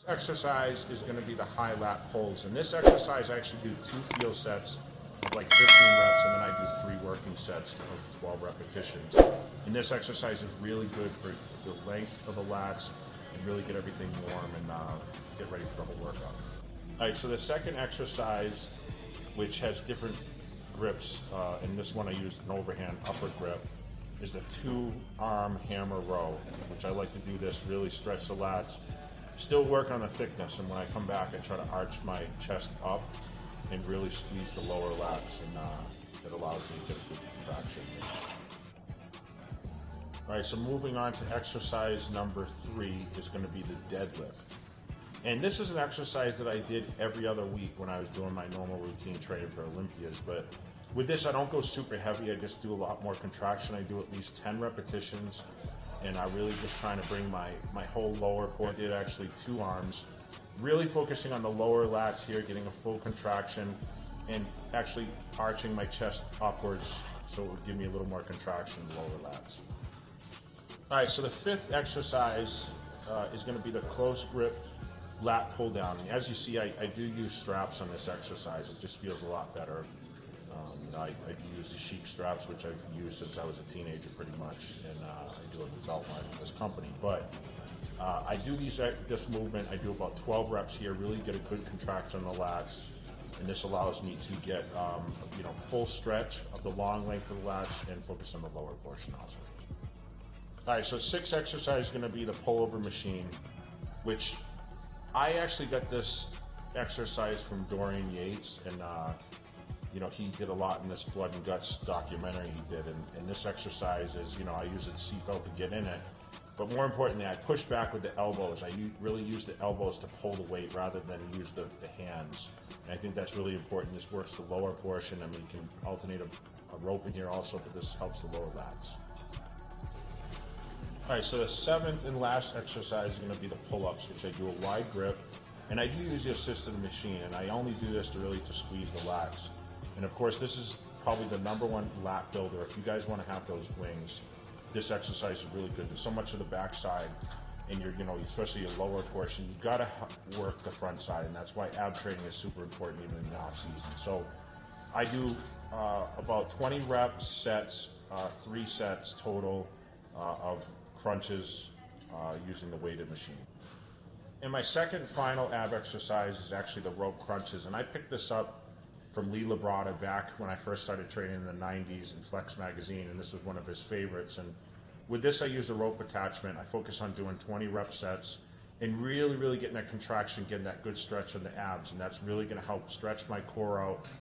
This exercise is going to be the high lat pulls. In this exercise, I actually do 2 field sets of like 15 reps, and then I do 3 working sets of 12 repetitions. And this exercise is really good for the length of the lats and really get everything warm and get ready for the whole workout. All right, so the second exercise, which has different grips, and this one I use an overhand upper grip, is the 2-arm hammer row, which I like to do this, really stretch the lats, still work on the thickness, and when I come back I try to arch my chest up and really squeeze the lower lats, and it allows me to get a good contraction. Alright, so moving on to exercise number 3 is going to be the deadlift. And this is an exercise that I did every other week when I was doing my normal routine training for Olympias, but with this I don't go super heavy, I just do a lot more contraction. I do at least 10 repetitions, and I'm really just trying to bring my whole lower core. I did actually 2 arms, really focusing on the lower lats here, getting a full contraction and actually arching my chest upwards so it would give me a little more contraction in the lower lats. Alright, so the 5th exercise is going to be the close grip lat pull down. And as you see, I do use straps on this exercise. It just feels a lot better. I use the Chic straps, which I've used since I was a teenager pretty much, and I do it without this company. But I do this movement, I do about 12 reps here, really get a good contraction on the lats, and this allows me to get full stretch of the long length of the lats and focus on the lower portion also. Alright, so 6th exercise is going to be the Pullover Machine, which I actually got this exercise from Dorian Yates, and he did a lot in this Blood and Guts documentary he did, and this exercise is, I use a seatbelt to get in it, but more importantly, I push back with the elbows. I really use the elbows to pull the weight rather than use the hands, and I think that's really important. This works the lower portion, and we can alternate a rope in here also, but this helps the lower lats. Alright, so the 7th and last exercise is going to be the pull-ups, which I do a wide grip, and I do use the assisted machine, and I only do this to squeeze the lats. And of course, this is probably the #1 lat builder. If you guys want to have those wings, this exercise is really good. There's so much of the backside, and especially your lower portion, you got to work the front side, and that's why ab training is super important even in the off season. So I do about 20 reps sets, 3 sets total of crunches using the weighted machine. And my second final ab exercise is actually the rope crunches, and I picked this up from Lee Labrada back when I first started training in the 90s in Flex magazine, and this was one of his favorites. And with this I use a rope attachment. I focus on doing 20 rep sets and really getting that contraction, getting that good stretch on the abs, and that's really going to help stretch my core out